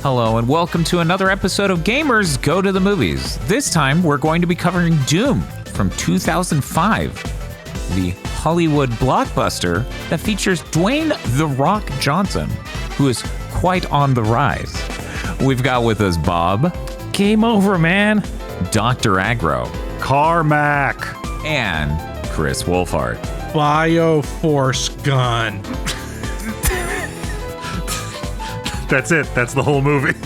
Hello and welcome to another episode of Gamers Go to the Movies. This time we're going to be covering Doom from 2005, the Hollywood blockbuster that features Dwayne "The Rock" Johnson, who is quite on the rise. We've got with us Bob. Game over, man. Dr. Aggro. Carmack. And Chris Wolfhard. Bioforce gun. That's it. That's the whole movie.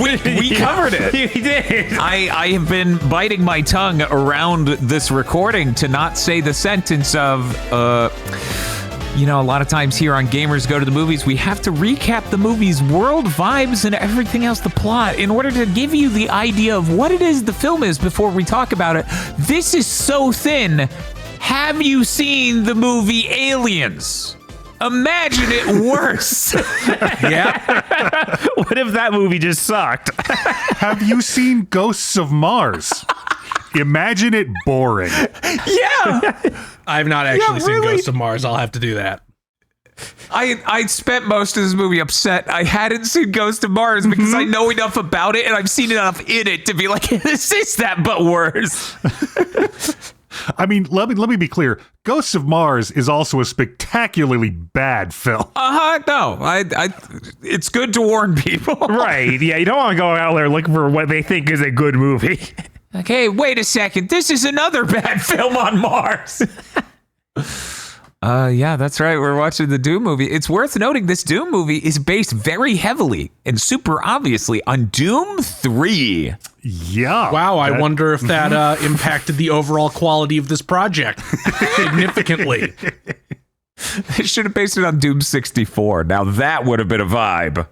We covered it. We did. I have been biting my tongue around this recording to not say the sentence of, a lot of times here on Gamers Go to the Movies, we have to recap the movie's world, vibes, and everything else, the plot, in order to give you the idea of what it is the film is before we talk about it. This is so thin. Have you seen the movie Aliens? Imagine it worse. Yeah. What if that movie just sucked? Have you seen Ghosts of Mars? Imagine it boring. Yeah. I've not actually seen really? Ghost of Mars. I'll have to do that. I spent most of this movie upset I hadn't seen Ghost of Mars because I know enough about it and I've seen enough in it to be like, this is that but worse. I mean, let me be clear. Ghosts of Mars is also a spectacularly bad film. No, it's good to warn people. Right. Yeah, you don't want to go out there looking for what they think is a good movie. Okay, wait a second. This is another bad film on Mars. Yeah, that's right. We're watching the Doom movie. It's worth noting this Doom movie is based very heavily and super obviously on Doom 3. Yeah. Wow, I wonder if that impacted the overall quality of this project significantly. They should have based it on Doom 64. Now that would have been a vibe.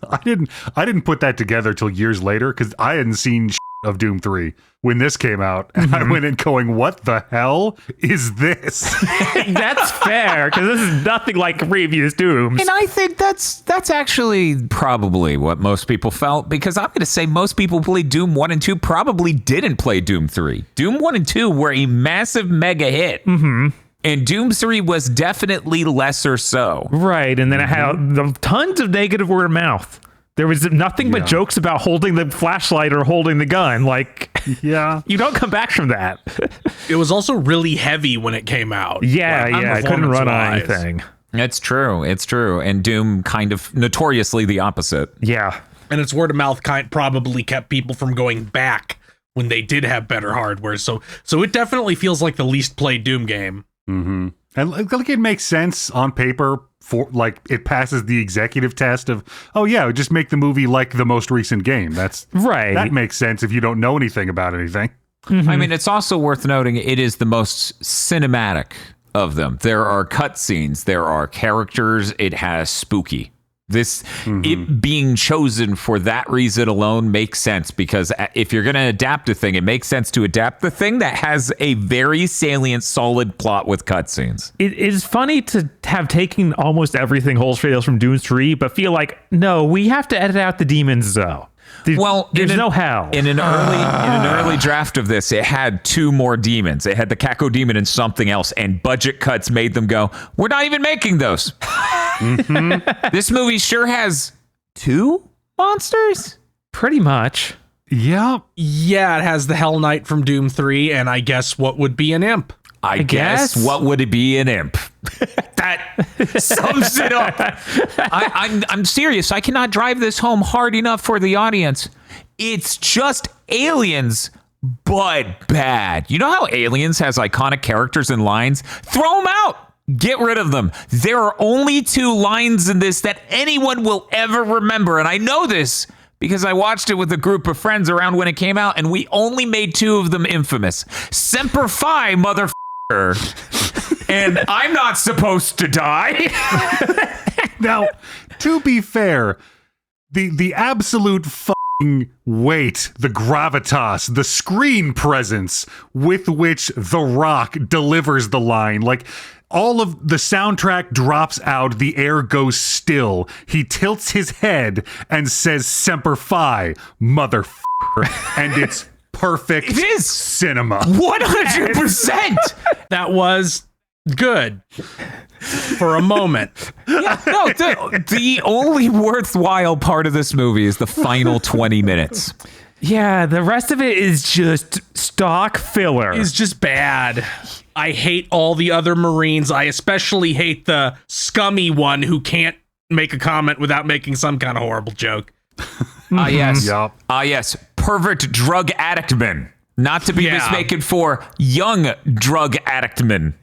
I didn't put that together till years later because I hadn't seen of Doom 3 when this came out, and I went in going, what the hell is this? That's fair, because this is nothing like previous Dooms. And I think that's actually probably what most people felt, because I'm going to say most people who played Doom 1 and 2 probably didn't play Doom 3. Doom 1 and 2 were a massive mega hit. Mm-hmm. And Doom 3 was definitely lesser so. Right, and then it had tons of negative word of mouth. There was nothing but jokes about holding the flashlight or holding the gun. Like, yeah, you don't come back from that. It was also really heavy when it came out. Yeah, I couldn't run on anything. It's true. And Doom kind of notoriously the opposite. Yeah. And its word of mouth probably kept people from going back when they did have better hardware. So it definitely feels like the least played Doom game. Mm-hmm. And like it makes sense on paper. For like it passes the executive test of, just make the movie like the most recent game. That's right. That makes sense if you don't know anything about anything. Mm-hmm. I mean, it's also worth noting it is the most cinematic of them. There are cutscenes, there are characters, it has spooky. It being chosen for that reason alone makes sense, because if you're going to adapt a thing, it makes sense to adapt the thing that has a very salient, solid plot with cutscenes. It is funny to have taken almost everything wholesale from Doom 3, but feel like, no, we have to edit out the demons, though. There's no hell. In an early draft of this, it had 2 more demons. It had the Kako demon and something else, and budget cuts made them go, we're not even making those. This movie sure has 2 monsters? Pretty much. Yeah. Yeah, it has the Hell Knight from Doom 3, and I guess what would be an imp? I guess what would it be an imp? That sums it up. I'm serious. I cannot drive this home hard enough for the audience. It's just Aliens, but bad. You know how Aliens has iconic characters and lines? Throw them out. Get rid of them. There are only 2 lines in this that anyone will ever remember. And I know this because I watched it with a group of friends around when it came out, and we only made 2 of them infamous. Semper Fi, motherfucker. And I'm not supposed to die. Now, to be fair, the absolute weight, the gravitas, the screen presence with which The Rock delivers the line, like all of the soundtrack drops out, the air goes still. He tilts his head and says Semper Fi, motherfucker, and it's perfect. It is cinema. 100%. That was good for a moment. Yeah, no, the only worthwhile part of this movie is the final 20 minutes. Yeah, the rest of it is just stock filler. Is just bad. I hate all the other Marines. I especially hate the scummy one who can't make a comment without making some kind of horrible joke. Yes. Yup. Yes. Pervert drug addict men. Not to be mistaken for young drug addict men.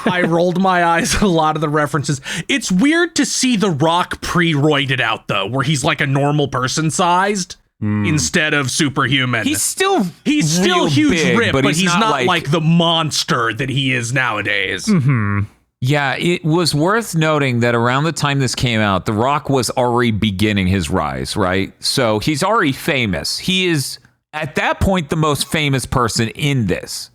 I rolled my eyes at a lot of the references. It's weird to see The Rock pre-roided out, though, where he's like a normal person sized instead of superhuman. He's still huge big, rip, but he's not like the monster that he is nowadays. Yeah, it was worth noting that around the time this came out, The Rock was already beginning his rise, right? So he's already famous. He is, at that point, the most famous person in this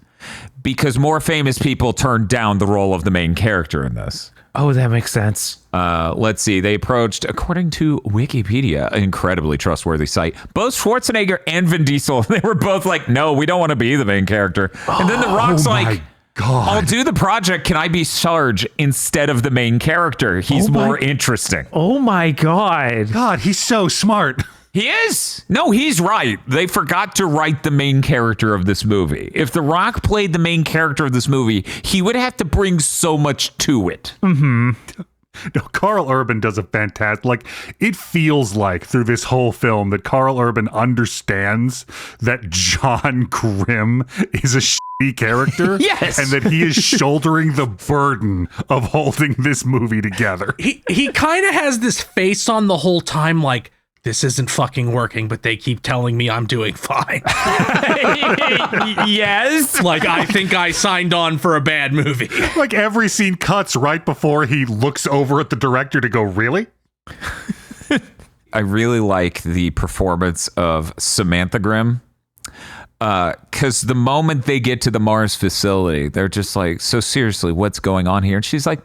because more famous people turned down the role of the main character in this. Oh, that makes sense. Let's see. They approached, according to Wikipedia, an incredibly trustworthy site, both Schwarzenegger and Vin Diesel. They were both like, no, we don't want to be the main character. And then The Rock's like, God. I'll do the project. Can I be Sarge instead of the main character? He's more interesting. Oh my God. God, he's so smart. He is. No, he's right. They forgot to write the main character of this movie. If The Rock played the main character of this movie, he would have to bring so much to it. No, Carl Urban does a fantastic, like, it feels like through this whole film that Carl Urban understands that John Grimm is a shitty character. Yes. And that he is shouldering the burden of holding this movie together. He kind of has this face on the whole time like, this isn't fucking working, but they keep telling me I'm doing fine. Yes. Like, I think I signed on for a bad movie. Like, every scene cuts right before he looks over at the director to go, really? I really like the performance of Samantha Grimm. Because the moment they get to the Mars facility, they're just like, so seriously, what's going on here? And she's like,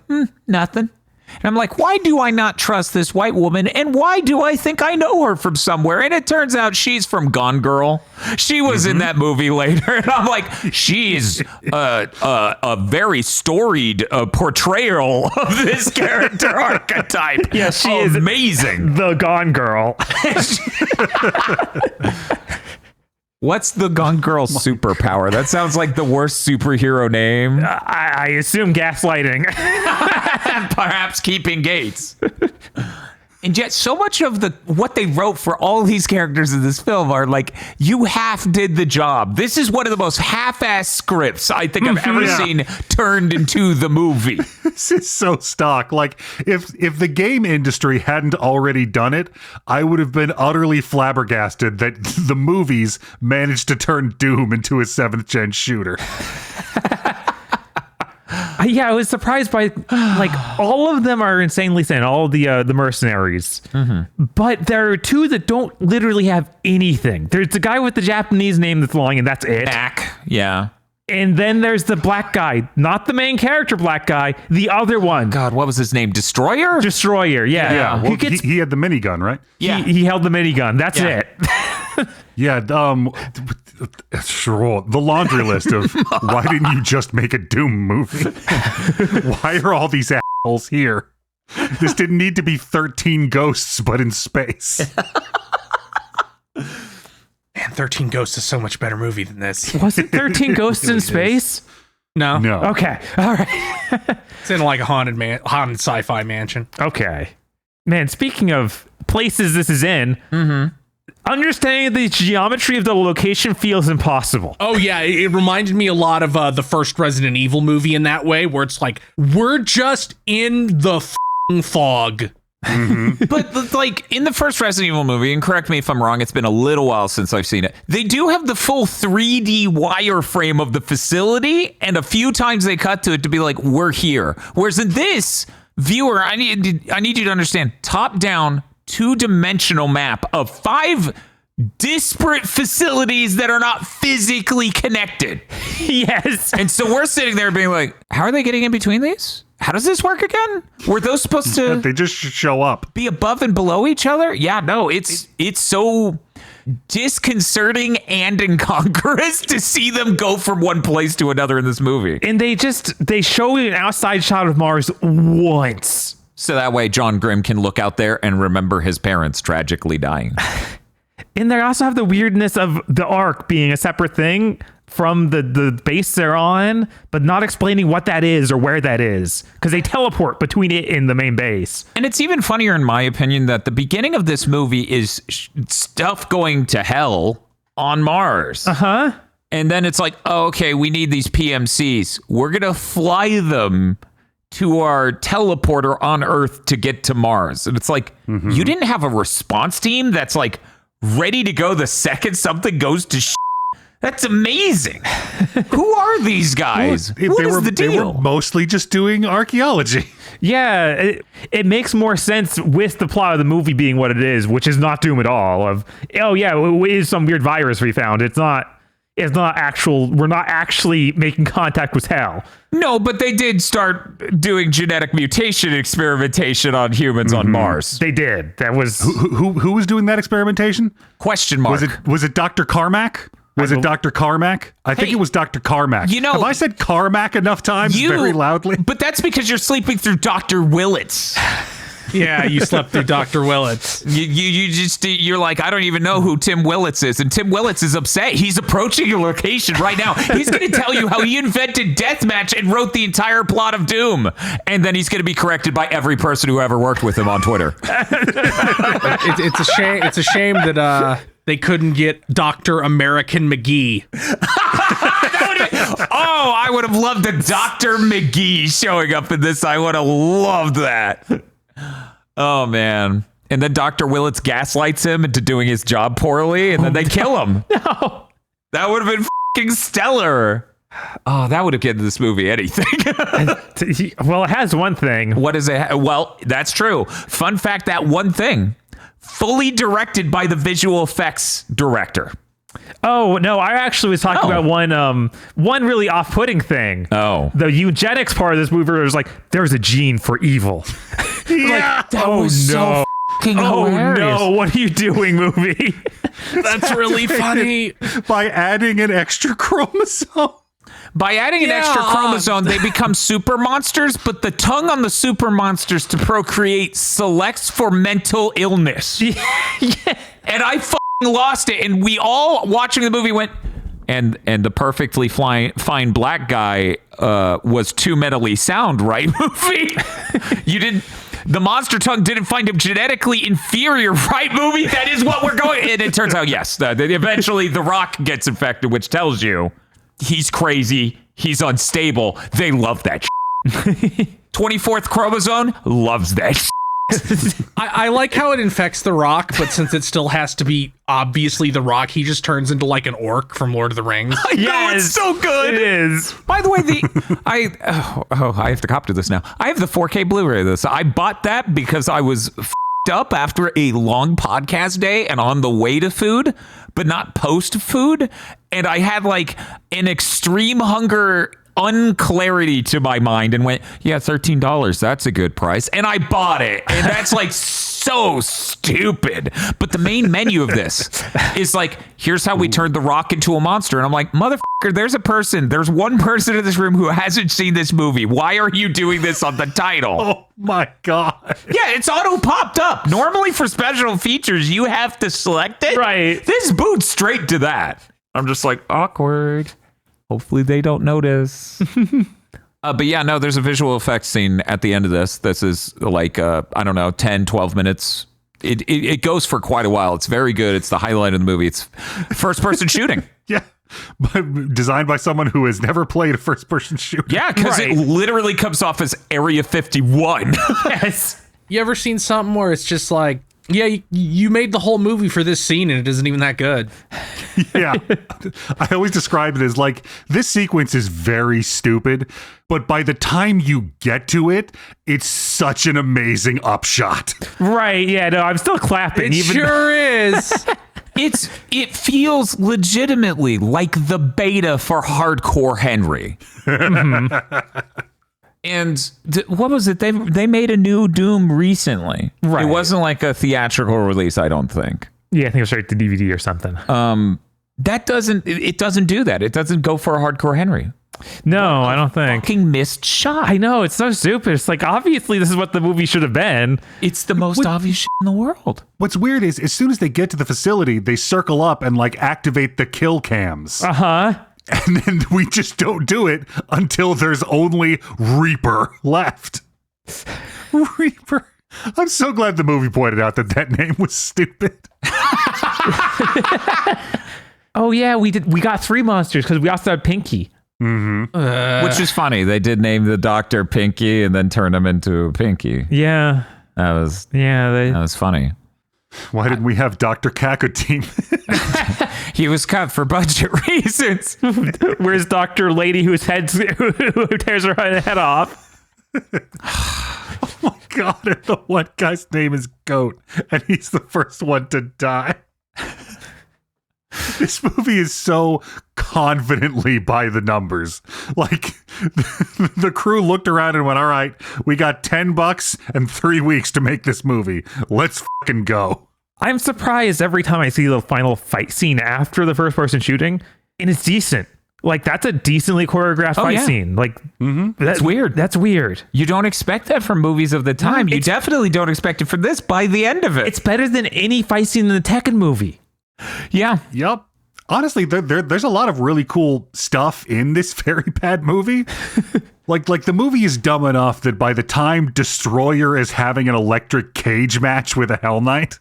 nothing. And I'm like, why do I not trust this white woman? And why do I think I know her from somewhere? And it turns out she's from Gone Girl. She was in that movie later. And I'm like, she's a very storied portrayal of this character archetype. Yeah, she is amazing. The Gone Girl. What's the Gone Girl superpower? That sounds like the worst superhero name. I assume gaslighting. Perhaps keeping gates. And yet so much of what they wrote for all these characters in this film are like, you half did the job. This is one of the most half-ass scripts I think I've ever seen turned into the movie. This is so stock. Like, if the game industry hadn't already done it, I would have been utterly flabbergasted that the movies managed to turn Doom into a 7th gen shooter. Yeah, I was surprised by, like, all of them are insanely thin, all of the mercenaries. But there are two that don't literally have anything. There's the guy with the Japanese name that's long, and that's it. Mac, yeah. And then there's the black guy, not the main character black guy, the other one. God, what was his name? Destroyer? Destroyer, yeah. Yeah, well, he had the minigun, right? Yeah. He held the minigun. That's it. Yeah, sure. The laundry list of why didn't you just make a Doom movie? Why are all these assholes here? This didn't need to be 13 ghosts, but in space. Man, 13 Ghosts is so much better movie than this. Was it 13 Ghosts in Space? No. Okay. All right. It's in like a haunted sci-fi mansion. Okay. Man, speaking of places this is in, understanding the geometry of the location feels impossible. Oh, yeah. It reminded me a lot of the first Resident Evil movie in that way, where it's like, we're just in the fog. But like in the first Resident Evil movie, and correct me if I'm wrong, it's been a little while since I've seen it. They do have the full 3D wireframe of the facility, and a few times they cut to it to be like, we're here. Whereas in this, viewer, I need you to understand, top-down, 2-dimensional map of 5 disparate facilities that are not physically connected. Yes. And so we're sitting there being like, how are they getting in between these? How does this work again? Were those supposed to They just show up. be above and below each other? Yeah, no, it's so disconcerting and incongruous to see them go from one place to another in this movie. And they show an outside shot of Mars once. So that way John Grimm can look out there and remember his parents tragically dying. And they also have the weirdness of the Ark being a separate thing from the base they're on, but not explaining what that is or where that is, because they teleport between it and the main base. And it's even funnier, in my opinion, that the beginning of this movie is stuff going to hell on Mars. Uh-huh. And then it's like, oh, okay, we need these PMCs. We're going to fly them to our teleporter on Earth to get to Mars. And it's like, you didn't have a response team that's like ready to go the second something goes to shit. That's amazing. Who are these guys? What is the deal? They were mostly just doing archaeology. Yeah, it makes more sense with the plot of the movie being what it is, which is not Doom at all. Of, oh yeah, it is some weird virus we found. It's not actual. We're not actually making contact with hell. No, but they did start doing genetic mutation experimentation on humans on Mars. They did. That was Who was doing that experimentation? Question mark. Was it Dr. Carmack? Was it Dr. Carmack? I think it was Dr. Carmack. You know, have I said Carmack enough times very loudly? But that's because you're sleeping through Dr. Willits. Yeah, you slept through Dr. Willits. You're like, I don't even know who Tim Willits is. And Tim Willits is upset. He's approaching your location right now. He's going to tell you how he invented deathmatch and wrote the entire plot of Doom. And then he's going to be corrected by every person who ever worked with him on Twitter. It's a shame. It's a shame that they couldn't get Dr. American McGee. I would have loved a Dr. McGee showing up in this. I would have loved that. Oh, man. And then Dr. Willits gaslights him into doing his job poorly, and then they kill him. no. That would have been fucking stellar. Oh, that would have given this movie anything. Well, it has one thing. What is it? Well, that's true. Fun fact, that one thing, fully directed by the visual effects director. Oh, no, I actually was talking about one really off-putting thing. Oh. The eugenics part of this movie was like, there's a gene for evil. Yeah. That was so fucking hilarious. No, what are you doing, movie? That's really funny. By adding an extra chromosome. By adding an extra chromosome, they become super monsters, but the tongue on the super monsters to procreate selects for mental illness. Yeah. And I lost it, and we all watching the movie went, and the perfectly fine black guy was too mentally sound, right? Movie, the monster tongue didn't find him genetically inferior, right? Movie, that is what we're going. And it turns out, yes, eventually the Rock gets infected, which tells you he's crazy, he's unstable. They love that. 24th chromosome loves that. I like how it infects the Rock, but since it still has to be obviously the Rock, he just turns into like an orc from Lord of the Rings. Yes, it's so good. It is. By the way, I have to cop to this now. I have the 4K Blu-ray of this. I bought that because I was up after a long podcast day and on the way to food, but not post food, and I had like an extreme hunger unclarity to my mind and went, yeah, $13, that's a good price, and I bought it. And that's like so stupid, but the main menu of this is like, here's how we turned the Rock into a monster, and I'm like, motherfucker, there's one person in this room who hasn't seen this movie. Why are you doing this on the title? Oh my god. Yeah, it's auto popped up. Normally for special features you have to select it. Right. This boots straight to that. I'm just like, awkward. Hopefully they don't notice. But yeah, no, there's a visual effects scene at the end of this. This is like, I don't know, 10, 12 minutes. It goes for quite a while. It's very good. It's the highlight of the movie. It's first-person shooting. Yeah. But designed by someone who has never played a first-person shooter. Yeah, because it literally comes off as Area 51. Yes. You ever seen something where it's just like, yeah, you made the whole movie for this scene and it isn't even that good? Yeah. I always describe it as like, this sequence is very stupid, but by the time you get to it, it's such an amazing upshot. Right. Yeah, no, I'm still clapping. It sure is. It feels legitimately like the beta for Hardcore Henry. And what was it? They made a new Doom recently. Right. It wasn't like a theatrical release, I don't think. Yeah, I think it was straight to DVD or something. That doesn't do that. It doesn't go for a Hardcore Henry. No, I don't think. Fucking missed shot. I know, it's so stupid. It's like, obviously this is what the movie should have been. It's the most obvious shit in the world. What's weird is as soon as they get to the facility, they circle up and like activate the kill cams. Uh-huh. And then we just don't do it until there's only Reaper left. Reaper. I'm so glad the movie pointed out that that name was stupid. Oh yeah, we got 3 monsters because we also had Pinky. Which is funny. They did name the doctor Pinky and then turn him into Pinky. Yeah. That was funny. Why didn't we have Dr. Kakotine? He was cut for budget reasons. Where's Dr. Lady who tears her head off? Oh my god, and the one guy's name is Goat, and he's the first one to die. This movie is so confidently by the numbers. Like, the crew looked around and went, all right, we got $10 and 3 weeks to make this movie. Let's fucking go. I'm surprised every time I see the final fight scene after the first person shooting, and it's decent. Like, that's a decently choreographed fight scene. Like, That's weird. That's weird. You don't expect that from movies of the time. You definitely don't expect it from this by the end of it. It's better than any fight scene in the Tekken movie. Yeah. Yep. Honestly, there's a lot of really cool stuff in this very bad movie. like the movie is dumb enough that by the time Destroyer is having an electric cage match with a Hell Knight,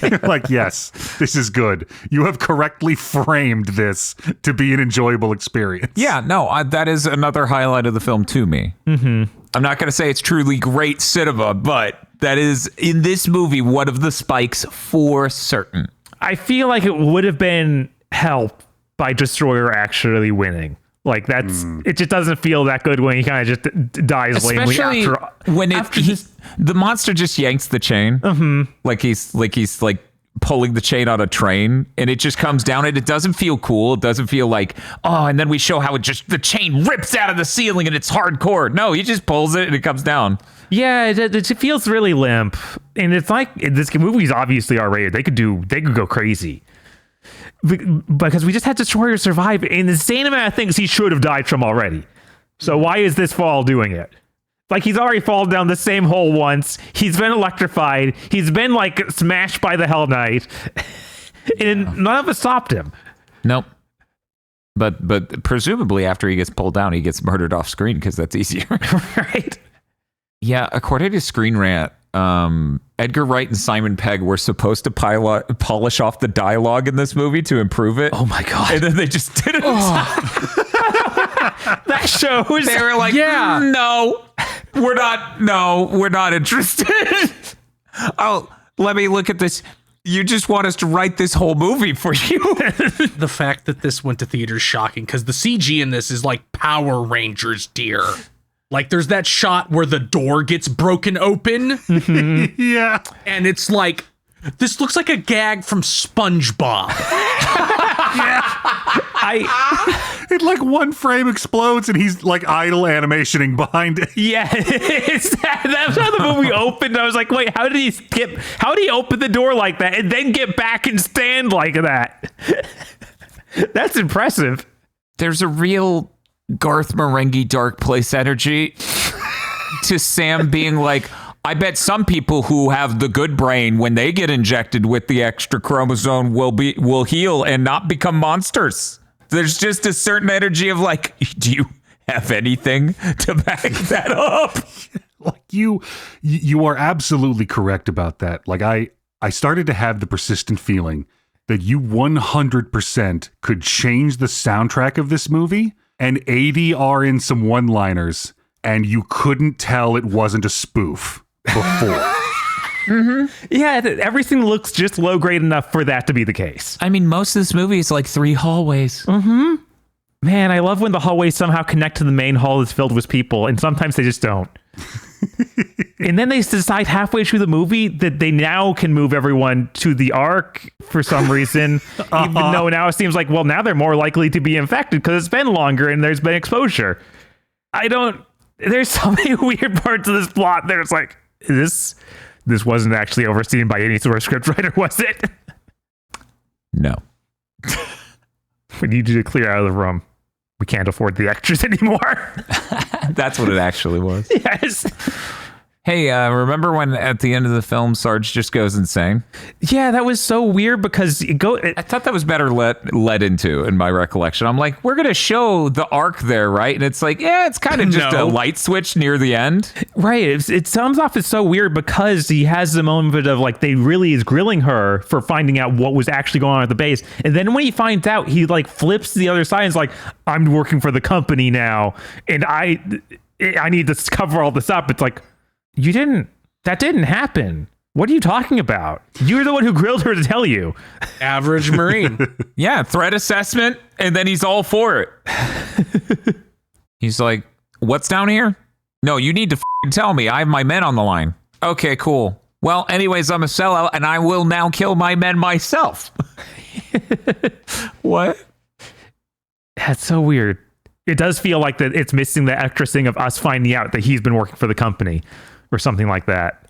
you're like, yes, this is good. You have correctly framed this to be an enjoyable experience. Yeah, no, that is another highlight of the film to me. Mm-hmm. I'm not going to say it's truly great cinema, but that is, in this movie, one of the spikes for certain. I feel like it would have been help by Destroyer actually winning. Like, that's it just doesn't feel that good when he kind of just dies lamely Especially after when after the monster just yanks the chain. Like he's pulling the chain on a train, and it just comes down, and it doesn't feel cool. It doesn't feel like, oh, and then we show how the chain rips out of the ceiling and it's hardcore. No, he just pulls it and it comes down. Yeah, it feels really limp, and it's like this movie's obviously R-rated. They could go crazy because we just had Destroyer survive an insane amount of things he should have died from already. So why is this fall doing it? Like, he's already fallen down the same hole once. He's been electrified. He's been like smashed by the Hell Knight, and none of us stopped him. Nope. But presumably after he gets pulled down, he gets murdered off screen because that's easier. Right. Yeah, according to Screen Rant, Edgar Wright and Simon Pegg were supposed to polish off the dialogue in this movie to improve it. Oh my god! And then they just didn't. That shows. They were like, Yeah. no, we're not interested. Oh, let me look at this. You just want us to write this whole movie for you. The fact that this went to theaters is shocking because the CG in this is like Power Rangers deer. Like, there's that shot where the door gets broken open. Yeah. And it's like, this looks like a gag from SpongeBob. It like one frame explodes and he's like idle animationing behind it. Yeah, that's how the movie opened. I was like, wait, how did he open the door like that and then get back and stand like that? That's impressive. There's a real Garth Marenghi Dark Place energy to Sam being like, I bet some people who have the good brain, when they get injected with the extra chromosome, will heal and not become monsters. There's just a certain energy of like, do you have anything to back that up? Like, you are absolutely correct about that. Like, I started to have the persistent feeling that you 100% could change the soundtrack of this movie and ADR in some one-liners, and you couldn't tell it wasn't a spoof before. Yeah, everything looks just low grade enough for that to be the case. I mean, most of this movie is like 3 hallways. Man, I love when the hallways somehow connect to the main hall that's filled with people, and sometimes they just don't. And then they decide halfway through the movie that they now can move everyone to the Ark for some reason, even though now it seems like, well, now they're more likely to be infected because it's been longer and there's been exposure. There's so many weird parts of this plot there. It's like, this wasn't actually overseen by any sort of scriptwriter, was it? No. We need you to clear out of the room. we can't afford the extras anymore. That's what it actually was. Yes. Hey, remember when at the end of the film Sarge just goes insane? Yeah, that was so weird because I thought that was better led into in my recollection. I'm like, we're gonna show the arc there, right? And it's like, yeah, it's kind of just a light switch near the end. Right. It sounds off as so weird because he has the moment of like they really is grilling her for finding out what was actually going on at the base. And then when he finds out, he like flips to the other side and is like, I'm working for the company now. And I need to cover all this up. It's like, that didn't happen. What are you talking about? You're the one who grilled her to tell you. Average Marine. Yeah, threat assessment, and then he's all for it. He's like, what's down here? No, you need to tell me. I have my men on the line. Okay, cool. Well, anyways, I'm a sellout, and I will now kill my men myself. What? That's so weird. It does feel like that it's missing the extra thing of us finding out that he's been working for the company or something like that.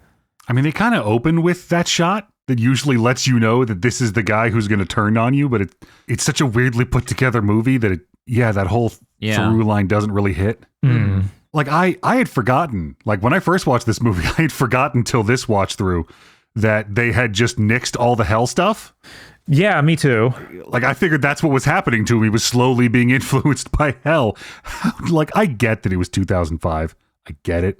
I mean, they kind of open with that shot that usually lets you know that this is the guy who's going to turn on you, but it's such a weirdly put together movie that that whole through line doesn't really hit. Mm. Like I had forgotten, like when I first watched this movie, I had forgotten till this watch through that they had just nixed all the hell stuff. Yeah, me too. Like I figured that's what was happening to him. He was slowly being influenced by hell. Like I get that it was 2005. I get it.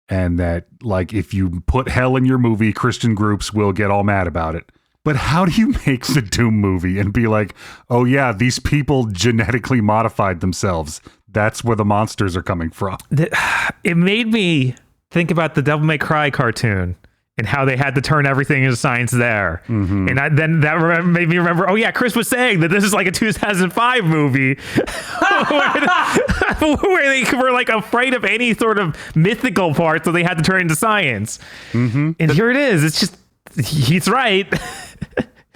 And that, like, if you put hell in your movie, Christian groups will get all mad about it. But how do you make the Doom movie and be like, oh yeah, these people genetically modified themselves. That's where the monsters are coming from. It made me think about the Devil May Cry cartoon and how they had to turn everything into science there. Mm-hmm. And then that made me remember, oh yeah, Chris was saying that this is like a 2005 movie where they were like afraid of any sort of mythical part, so they had to turn into science. Mm-hmm. And here it is. It's just, he's right.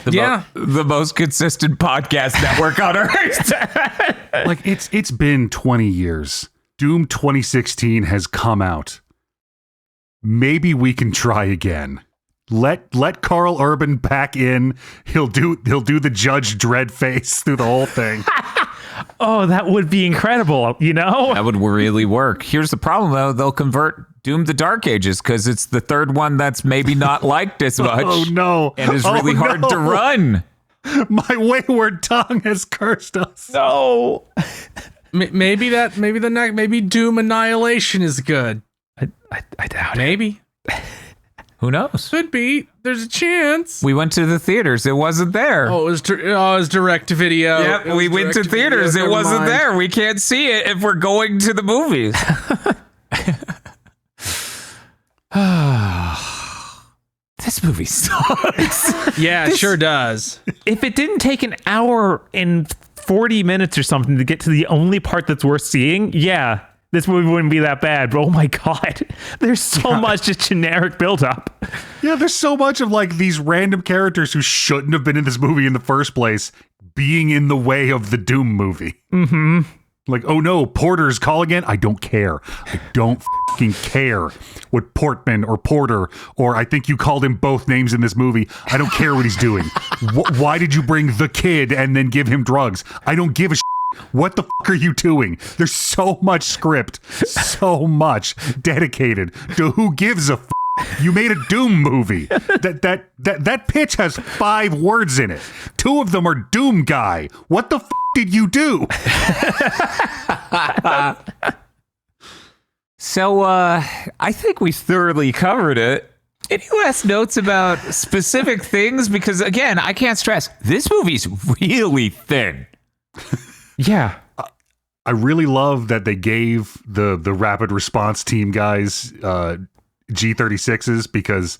The most consistent podcast network on earth. Like it's been 20 years. Doom 2016 has come out. Maybe we can try again. Let Carl Urban back in. He'll do the Judge Dredd face through the whole thing. Oh, that would be incredible, you know? That would really work. Here's the problem, though. They'll convert Doom to Dark Ages because it's the third one that's maybe not liked as much. Oh, no. And is really hard to run. My wayward tongue has cursed us. No. Maybe Doom Annihilation is good. I doubt it. Maybe. Who knows? Could be. There's a chance. We went to the theaters. It wasn't there. Oh, it was direct to video. Yep, we went to theaters. It wasn't there. We can't see it if we're going to the movies. This movie sucks. Yeah, it sure does. If it didn't take an hour and 40 minutes or something to get to the only part that's worth seeing, yeah, this movie wouldn't be that bad. But oh my God, there's so much just generic buildup. Yeah, there's so much of like these random characters who shouldn't have been in this movie in the first place being in the way of the Doom movie. Mm-hmm. Like, oh no, Porter's calling in. I don't care. I don't fucking care what Portman or Porter, or I think you called him both names in this movie. I don't care what he's doing. Why did you bring the kid and then give him drugs? I don't give a shit. What the fuck are you doing? There's so much script, so much dedicated to who gives a fuck. You made a Doom movie. That pitch has 5 words in it. 2 of them are Doom guy. What the fuck did you do? So, I think we thoroughly covered it. Any last notes about specific things? Because again, I can't stress, this movie's really thin. Yeah. I really love that they gave the rapid response team guys G36s because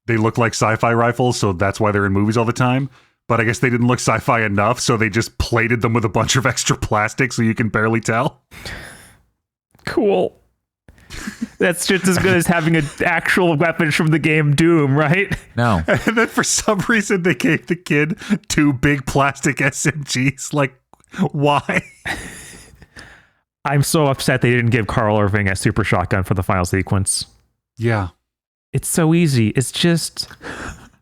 they look like sci-fi rifles, so that's why they're in movies all the time. But I guess they didn't look sci-fi enough, so they just plated them with a bunch of extra plastic so you can barely tell. Cool. That's just as good as having an actual weapon from the game Doom, right? No. And then for some reason they gave the kid 2 big plastic SMGs. Like, why? I'm so upset they didn't give Carl Irving a super shotgun for the final sequence. Yeah. It's so easy. It's just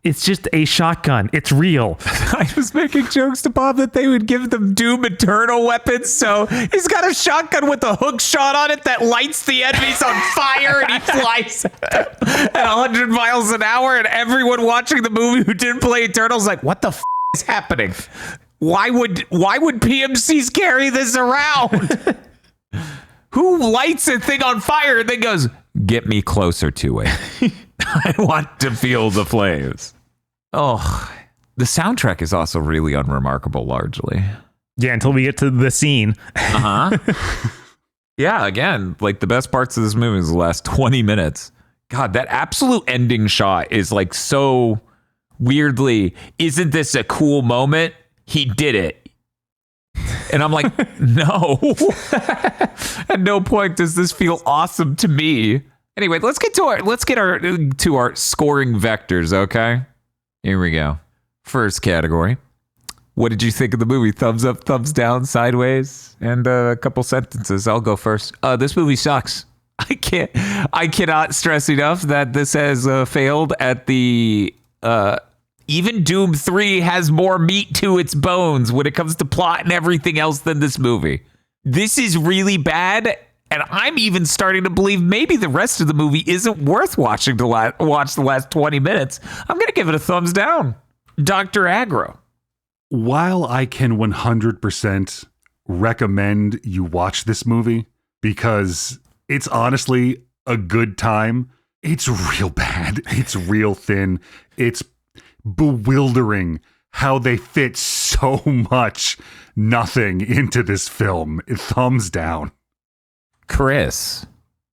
It's just a shotgun. It's real. I was making jokes to Bob that they would give them Doom Eternal weapons. So he's got a shotgun with a hook shot on it that lights the enemies on fire, and he flies at 100 miles an hour. And everyone watching the movie who didn't play Eternal's like, what the is happening? Why would PMCs carry this around? Who lights a thing on fire and then goes, get me closer to it? I want to feel the flames. Oh, the soundtrack is also really unremarkable, largely. Yeah, until we get to the scene. Yeah, again, like the best parts of this movie is the last 20 minutes. God, that absolute ending shot is like so weirdly, isn't this a cool moment? He did it. And I'm like, no. At no point does this feel awesome to me. Anyway, let's get to our scoring vectors, okay? Here we go. First category. What did you think of the movie? Thumbs up, thumbs down, sideways, and a couple sentences. I'll go first. This movie sucks. I cannot stress enough that this has failed at the even Doom 3 has more meat to its bones when it comes to plot and everything else than this movie. This is really bad, and I'm even starting to believe maybe the rest of the movie isn't worth watching to watch the last 20 minutes. I'm going to give it a thumbs down. Dr. Aggro. While I can 100% recommend you watch this movie because it's honestly a good time, it's real bad. It's real thin. It's bewildering how they fit so much nothing into this film. Thumbs down. Chris.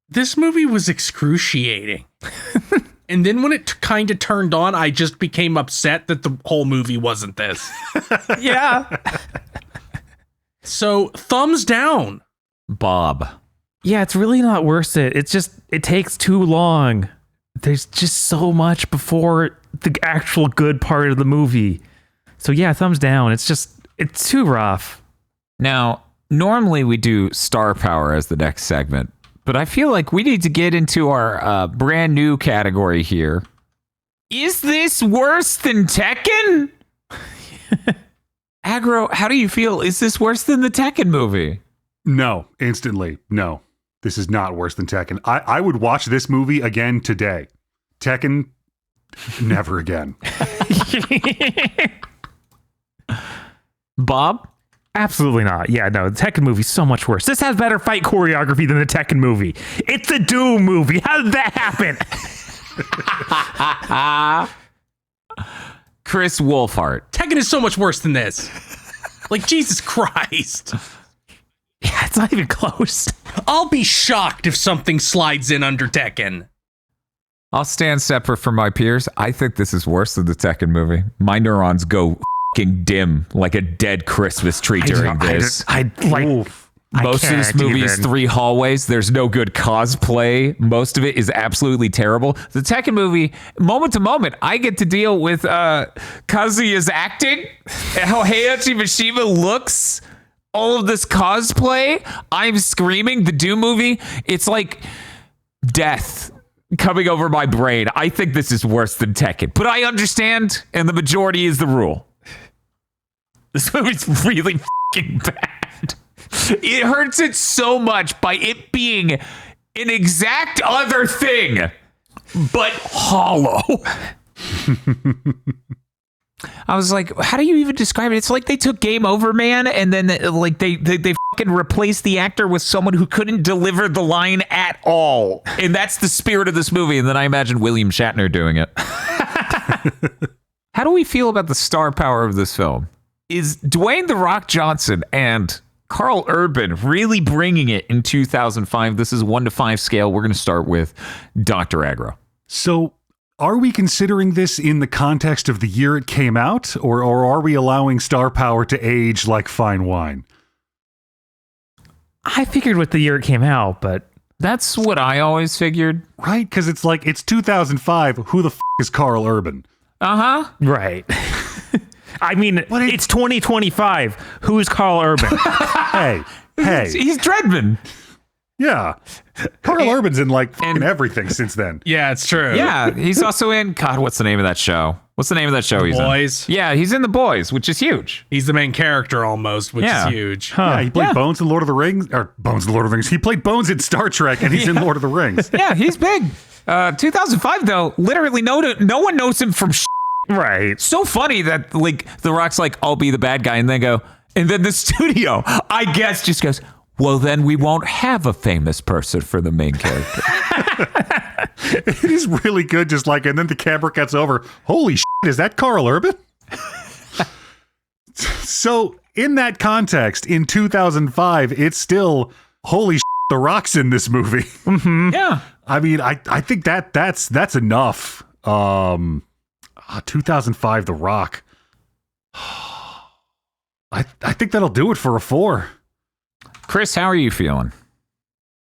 This movie was excruciating. And then when it kind of turned on, I just became upset that the whole movie wasn't this. Yeah. So, thumbs down. Bob. Yeah, it's really not worth it. It takes too long. There's just so much before the actual good part of the movie. So yeah, thumbs down. It's too rough. Now, normally we do star power as the next segment, but I feel like we need to get into our brand new category here. Is this worse than Tekken? Aggro, how do you feel? Is this worse than the Tekken movie? No, instantly. No, this is not worse than Tekken. I would watch this movie again today. Tekken, never again. Bob? Absolutely not. Yeah, no, the Tekken movie's so much worse. This has better fight choreography than the Tekken movie. It's a Doom movie. How did that happen? Chris Wolfhart. Tekken is so much worse than this. Like, Jesus Christ. Yeah, it's not even close. I'll be shocked if something slides in under Tekken. I'll stand separate from my peers. I think this is worse than the Tekken movie. My neurons go fucking dim like a dead Christmas tree during this. Most of this movie is 3 hallways. There's no good cosplay. Most of it is absolutely terrible. The Tekken movie, moment to moment, I get to deal with Kazuya's acting, how Heihachi Mishima looks, all of this cosplay. I'm screaming. The Doom movie, it's like death coming over my brain. I think this is worse than Tekken, but I understand, and the majority is the rule. This movie's really fucking bad. It hurts it so much by it being an exact other thing, but hollow. I was like, how do you even describe it? It's like they took Game Over Man and then like they fucking replaced the actor with someone who couldn't deliver the line at all. And that's the spirit of this movie. And then I imagine William Shatner doing it. How do we feel about the star power of this film? Is Dwayne "The Rock" Johnson and Carl Urban really bringing it in 2005? This is 1 to 5 scale. We're going to start with Dr. Aggro. So, are we considering this in the context of the year it came out, or are we allowing star power to age like fine wine? I figured with the year it came out, but That's what I always figured. Right? Because it's like, it's 2005. Who the is Carl Urban? Uh-huh. right. I mean, it's 2025. Who's Carl Urban? Hey. He's Dreadman. Yeah. Carl Urban's in like fucking everything since then. Yeah, it's true. Yeah, he's also in, God, what's the name of that show? What's the name of that show he's Boys. in? Yeah, he's in The Boys, which is huge. He's the main character almost, which is huge. Yeah, he played Bones in Lord of the Rings, or Bones in Lord of the Rings. He played Bones in Star Trek, and he's in Lord of the Rings. Yeah, he's big. 2005 though, literally no one knows him from. Right. So funny that like The Rock's like, I'll be the bad guy, and then the studio, I guess, just goes, well, then we won't have a famous person for the main character. It is really good, just like, and then the camera cuts over. Holy shit, is that Carl Urban? So, in that context, in 2005, it's still, holy shit, The Rock's in this movie. Mm-hmm. Yeah. I mean, I think that's enough. 2005, The Rock. I think that'll do it for a 4. Chris, how are you feeling?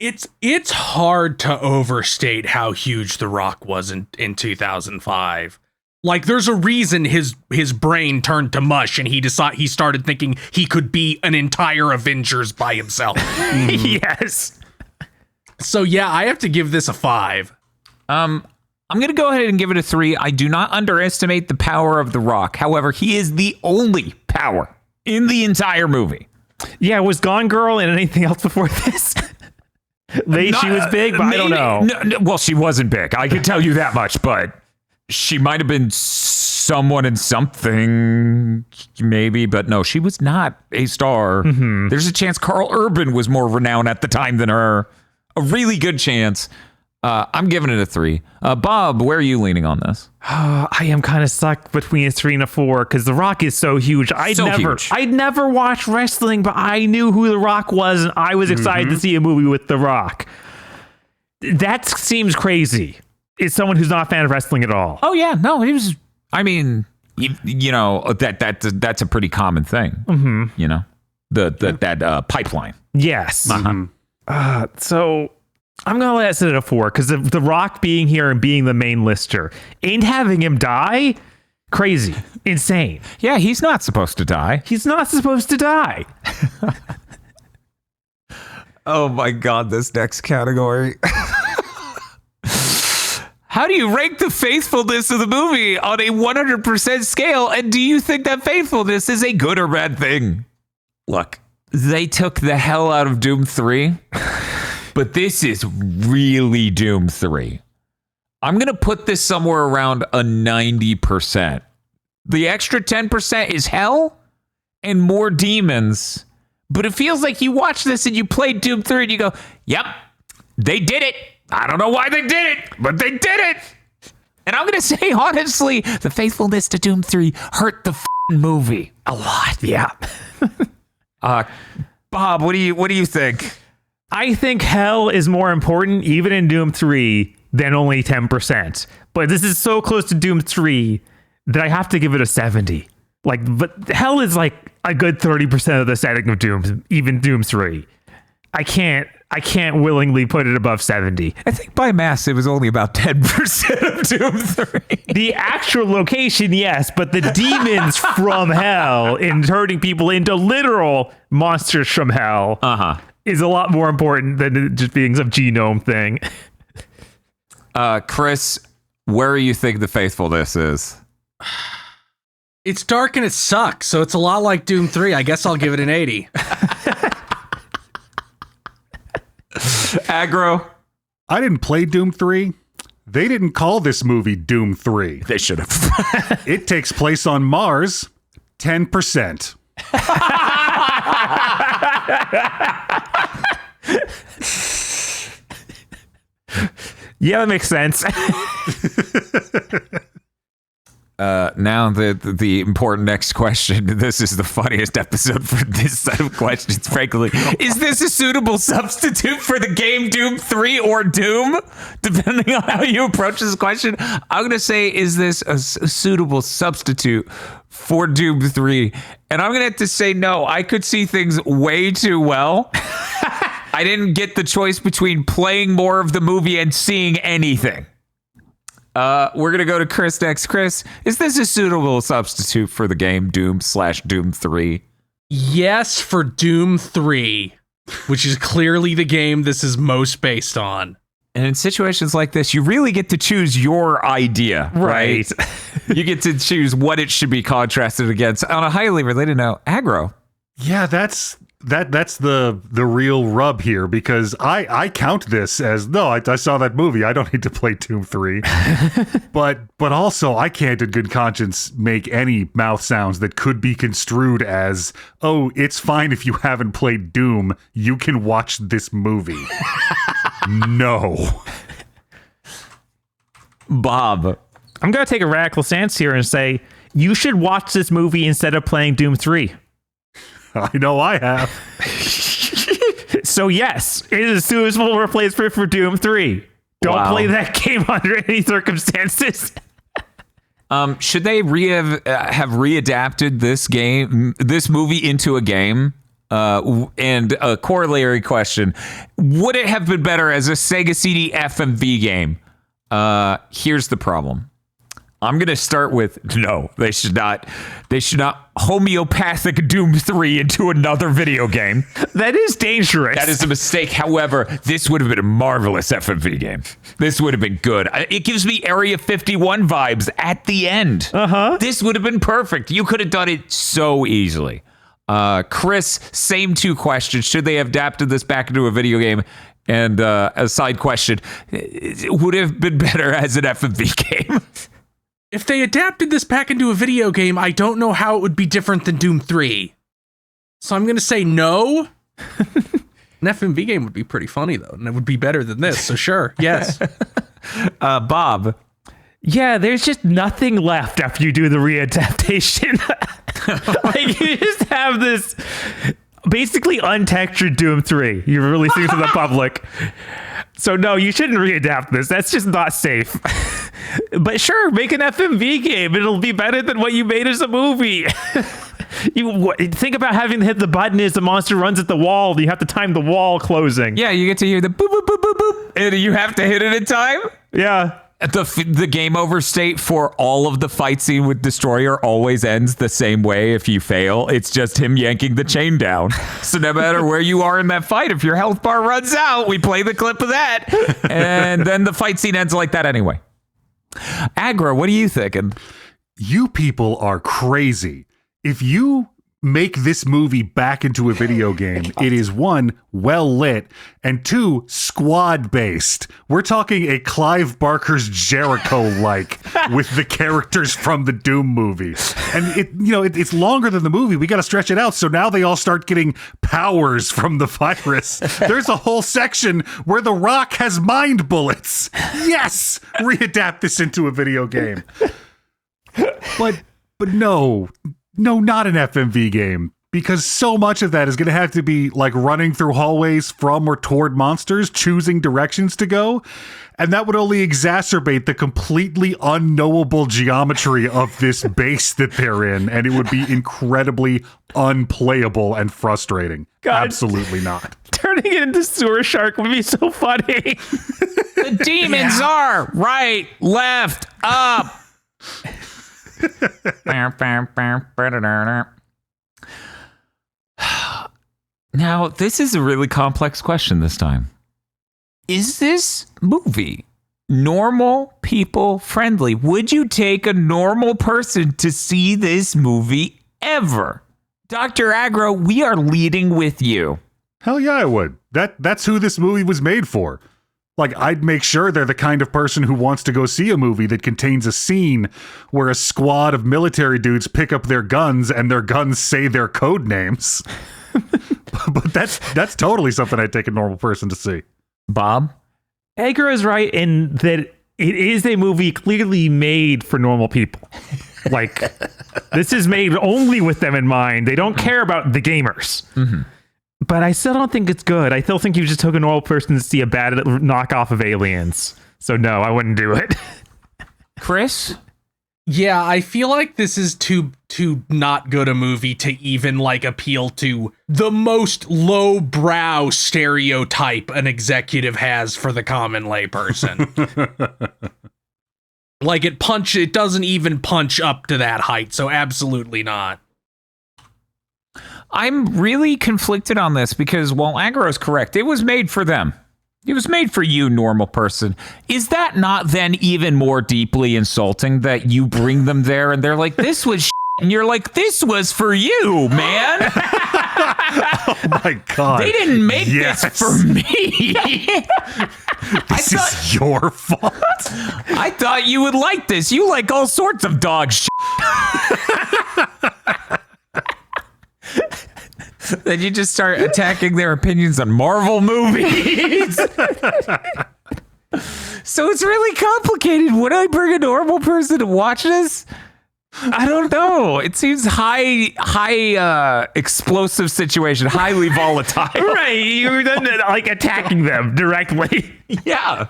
It's hard to overstate how huge The Rock was in 2005. Like, there's a reason his brain turned to mush and he started thinking he could be an entire Avengers by himself. Yes. So yeah, I have to give this a 5. I'm going to go ahead and give it a 3. I do not underestimate the power of The Rock. However, he is the only power in the entire movie. Yeah, was Gone Girl in anything else before this? She was big, but I don't know. No, well, she wasn't big. I can tell you that much, but she might have been someone in something, maybe, but no, she was not a star. Mm-hmm. There's a chance Carl Urban was more renowned at the time than her. A really good chance. I'm giving it a 3. Bob, where are you leaning on this? I am kind of stuck between a 3 and a 4 because The Rock is so huge. I'd never watched wrestling, but I knew who The Rock was, and I was excited to see a movie with The Rock. That seems crazy. It's someone who's not a fan of wrestling at all. Oh yeah, no, he was. I mean, you know that's a pretty common thing. Mm-hmm. You know, that pipeline. Yes. Uh-huh. So I'm going to let it sit at a 4 because of The Rock being here and being the main lister and having him die, crazy, insane. Yeah, he's not supposed to die. He's not supposed to die. Oh my God, this next category. How do you rank the faithfulness of the movie on a 100% scale? And do you think that faithfulness is a good or bad thing? Look, they took the hell out of Doom 3. But this is really Doom 3. I'm going to put this somewhere around a 90%. The extra 10% is hell and more demons. But it feels like you watch this and you play Doom 3 and you go, yep, they did it. I don't know why they did it, but they did it. And I'm going to say, honestly, the faithfulness to Doom 3 hurt the movie a lot. Yeah. Bob, what do you think? I think hell is more important, even in Doom 3, than only 10%. But this is so close to Doom 3 that I have to give it a 70. But hell is like a good 30% of the setting of Doom, even Doom 3. I can't willingly put it above 70. I think by mass, it was only about 10% of Doom 3. The actual location, yes, but the demons from hell and turning people into literal monsters from hell is a lot more important than it just being some genome thing. Chris, where do you think the faithfulness is? It's dark and it sucks, so it's a lot like Doom 3. I guess I'll give it an 80. Aggro. I didn't play Doom 3. They didn't call this movie Doom 3. They should have. It takes place on Mars. 10%. Yeah, that makes sense. Now the important next question. This is the funniest episode for this set of questions, frankly. Is this a suitable substitute for the game Doom 3 or Doom? Depending on how you approach this question, I'm going to say, is this a suitable substitute for Doom 3? And I'm going to have to say no. I could see things way too well. I didn't get the choice between playing more of the movie and seeing anything. We're going to go to Chris next. Chris, is this a suitable substitute for the game Doom/Doom 3? Yes, for Doom 3, which is clearly the game this is most based on. And in situations like this, you really get to choose your idea, right? You get to choose what it should be contrasted against. On a highly related note, aggro. Yeah, that's the real rub here, because I count this as, no, I saw that movie. I don't need to play Doom 3. but also I can't in good conscience make any mouth sounds that could be construed as, oh, it's fine if you haven't played Doom. You can watch this movie. No. Bob. I'm going to take a radical stance here and say you should watch this movie instead of playing Doom 3. I know I have. So yes, it is a suitable replacement for Doom 3. Don't play that game under any circumstances. Should they have readapted this movie into a game? And a corollary question: would it have been better as a Sega CD FMV game? Here's the problem. I'm going to start with no. They should not homeopathic Doom 3 into another video game. That is dangerous. That is a mistake. However, this would have been a marvelous FMV game. This would have been good. It gives me Area 51 vibes at the end. This would have been perfect. You could have done it so easily. Chris, same two questions. Should they have adapted this back into a video game? And a side question, it would have been better as an FMV game. If they adapted this back into a video game, I don't know how it would be different than Doom 3. So I'm going to say no. An FMV game would be pretty funny, though, and it would be better than this, so sure, yes. Bob. Yeah, there's just nothing left after you do the readaptation. Like, you just have this basically untextured Doom 3 you're releasing to the public. So no, you shouldn't readapt this. That's just not safe. But sure, make an FMV game. It'll be better than what you made as a movie. You think about having to hit the button as the monster runs at the wall. You have to time the wall closing. Yeah, you get to hear the boop, boop, boop, boop, boop, and you have to hit it in time. Yeah. The game over state for all of the fight scene with Destroyer always ends the same way if you fail. It's just him yanking the chain down. So no matter where you are in that fight, if your health bar runs out, we play the clip of that. And then the fight scene ends like that anyway. Aggro, what are you thinking? You people are crazy. If you make this movie back into a video game, it is one, well lit, and two, squad based. We're talking a Clive Barker's Jericho like with the characters from the Doom movie. And it's longer than the movie. We got to stretch it out. So now they all start getting powers from the virus. There's a whole section where The Rock has mind bullets. Yes, readapt this into a video game. But no, not an FMV game, because so much of that is going to have to be like running through hallways from or toward monsters, choosing directions to go. And that would only exacerbate the completely unknowable geometry of this base that they're in. And it would be incredibly unplayable and frustrating. God. Absolutely not. Turning it into Sewer Shark would be so funny. The demons are right, left, up. Now, this is a really complex question this time. Is this movie normal people friendly? Would you take a normal person to see this movie ever? Dr. Aggro, we are leading with you. Hell yeah, I would. That's who this movie was made for. Like, I'd make sure they're the kind of person who wants to go see a movie that contains a scene where a squad of military dudes pick up their guns and their guns say their code names. But that's totally something I'd take a normal person to see. Bob? Edgar is right in that it is a movie clearly made for normal people. Like, this is made only with them in mind. They don't care about the gamers. Mm-hmm. But I still don't think it's good. I still think you just took a normal person to see a bad knockoff of Aliens. So no, I wouldn't do it. Chris? Yeah, I feel like this is too not good a movie to even like appeal to the most lowbrow stereotype an executive has for the common layperson. Like it doesn't even punch up to that height, so absolutely not. I'm really conflicted on this because while Aggro's correct, it was made for them. It was made for you, normal person. Is that not then even more deeply insulting that you bring them there and they're like, this was and you're like, this was for you, man. Oh my God. They didn't make this for me. This is your fault. I thought you would like this. You like all sorts of dog shit. Then you just start attacking their opinions on Marvel movies. So it's really complicated. Would I bring a normal person to watch this? I don't know. It seems high explosive situation, highly volatile. Right, you're then like attacking them directly. Yeah.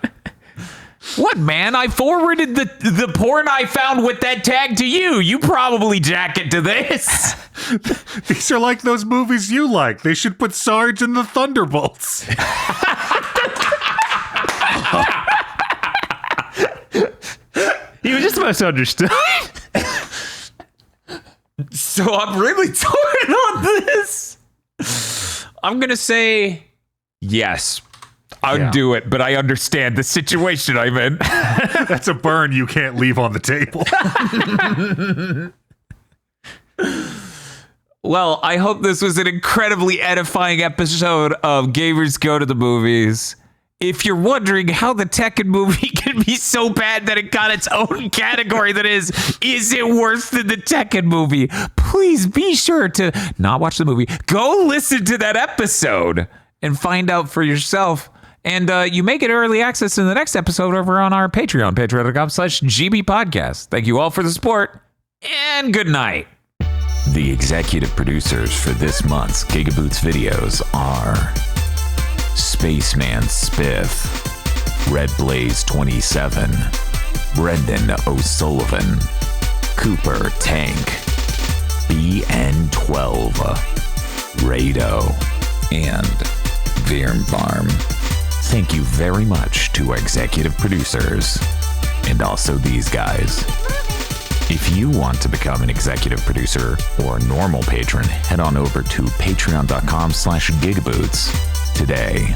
What, man? I forwarded the porn I found with that tag to you. You probably jack it to this. These are like those movies you like. They should put Sarge in the Thunderbolts. You just misunderstood. So I'm really torn on this. I'm going to say yes. I'd do it, but I understand the situation I'm in. That's a burn you can't leave on the table. Well, I hope this was an incredibly edifying episode of Gamers Go to the Movies. If you're wondering how the Tekken movie can be so bad that it got its own category that is it worse than the Tekken movie? Please be sure to not watch the movie. Go listen to that episode and find out for yourself. And you may get early access in the next episode over on our Patreon, patreon.com/GB podcast. Thank you all for the support and good night. The executive producers for this month's Gigaboots videos are Spaceman Spiff, Red Blaze 27, Brendan O'Sullivan, Cooper Tank, BN12, Rado, and Virnbarm. Thank you very much to our executive producers and also these guys. If you want to become an executive producer or a normal patron, head on over to patreon.com/gigaboots today.